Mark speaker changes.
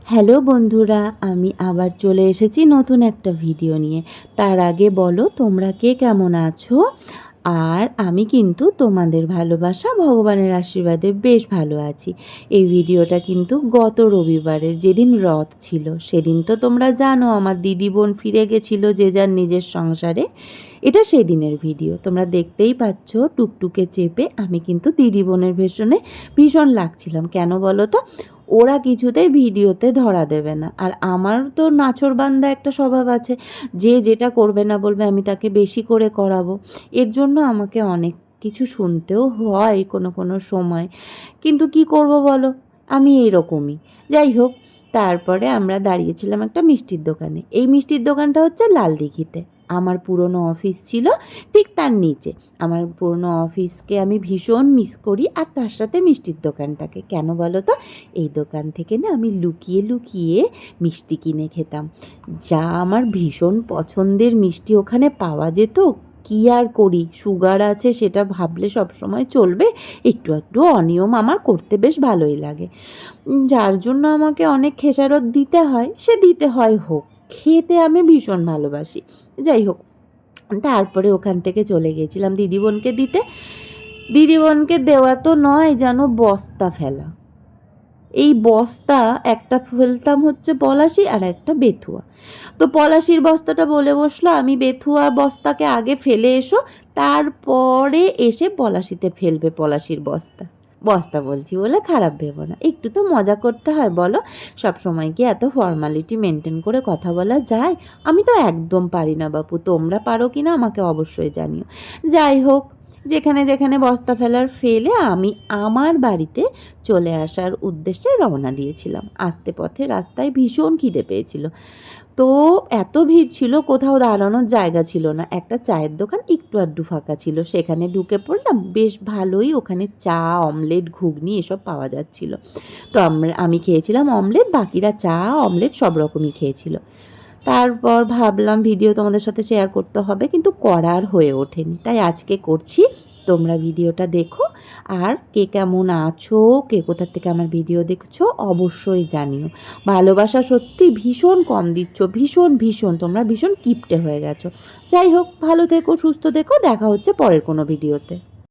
Speaker 1: Hello বন্ধুরা, আমি আবার চলে এসেছি নতুন একটা ভিডিও নিয়ে। তার আগে বলো তোমরা কে কেমন আছো? আর আমি কিন্তু তোমাদের ভালোবাসা ভগবানের আশীর্বাদে বেশ ভালো আছি। এই ভিডিওটা কিন্তু গত রবিবারের, যেদিন রথ ছিল সেদিন তো তোমরা জানো আমার দিদি বোন ফিরে গেছিলো যে যার নিজের সংসারে। এটা সেই দিনের ভিডিও, তোমরা দেখতেই পাচ্ছ টুকটুকে চেপে আমি কিন্তু দিদি বোনের ভীষণ লাগছিলাম। কেন বলো তো? ওরা কিছুতেই ভিডিওতে ধরা দেবে না, আর আমার তো নাছোড়বান্দা একটা স্বভাব আছে, যে যেটা করবে না বলবে আমি তাকে বেশি করে করাবো। এর জন্য আমাকে অনেক কিছু শুনতেও হয় কোনো কোনো সময়, কিন্তু কি করব বলো, আমি এইরকমই। যাই হোক, তারপরে আমরা দাঁড়িয়েছিলাম একটা মিষ্টির দোকানে। এই মিষ্টির দোকানটা হচ্ছে লালদিঘিতে। আমার পুরনো অফিস ছিল ঠিক তার নিচে। আমার পুরনো অফিসকে আমি ভীষণ মিস করি, আর তার সাথে মিষ্টির দোকানটাকে। কেন বলো তো? এই দোকান থেকে না আমি লুকিয়ে লুকিয়ে মিষ্টি কিনে খেতাম। যা আমার ভীষণ পছন্দের মিষ্টি ওখানে পাওয়া যেত। কী আর করি, সুগার আছে সেটা ভাবলে সবসময় চলবে? একটু একটু অনিয়ম আমার করতে বেশ ভালোই লাগে, যার জন্য আমাকে অনেক খেসারত দিতে হয়। সে দিতে হয়, হোক, খেতে আমি ভীষণ ভালোবাসি। যাই হোক, তারপরে ওখান থেকে চলে গেছিলাম দিদিবোনকে দিতে। দিদিবোনকে দেওয়া তো নয়, যেন বস্তা ফেলা। এই বস্তা একটা ফেলতাম হচ্ছে পলাশি, আর একটা বেথুয়া। তো পলাশির বস্তাটা বলে বসলো আমি বেথুয়া বস্তাকে আগে ফেলে এসো, তারপরে এসে পলাশিতে ফেলবে পলাশির বস্তা। বস্তা বলছি বলে খারাপ ভেবো না, একটু তো মজা করতে হয় বলো। সব সময় কি এত ফর্মালিটি মেনটেন করে কথা বলা যায়? আমি তো একদম পারি না বাপু, তোমরা পারো কি না আমাকে অবশ্যই জানিও। যাই হোক, যেখানে যেখানে বস্তা ফেলার ফেলে আমি আমার বাড়িতে চলে আসার উদ্দেশ্যে রওনা দিয়েছিলাম। আসতে পথে রাস্তায় ভীষণ খিদে পেয়েছিল। তো এত ভিড় ছিল, কোথাও দাঁড়ানোর জায়গা ছিল না। একটা চায়ের দোকান একটু আধটু ফাঁকা ছিল, সেখানে ঢুকে পড়লাম। বেশ ভালোই ওখানে চা, অমলেট, ঘুগনি এসব পাওয়া যাচ্ছিল। তো আমি খেয়েছিলাম অমলেট, বাকিরা চা, অমলেট সব রকমই খেয়েছিল। তারপর ভাবলাম ভিডিও তোমাদের সাথে শেয়ার করতে হবে, কিন্তু করার হয়ে ওঠেনি, তাই আজকে করছি। তোমরা ভিডিওটা দেখো, আর কে কেমন আছো, কে কোথা থেকে আমার ভিডিও দেখছো অবশ্যই জানিও। ভালোবাসা সত্যি ভীষণ কম দিচ্ছ, ভীষণ ভীষণ, তোমরা ভীষণ কিপটে হয়ে গেছো। যাই হোক, ভালো থেকো, সুস্থ থেকো, দেখা হচ্ছে পরের কোনো ভিডিওতে।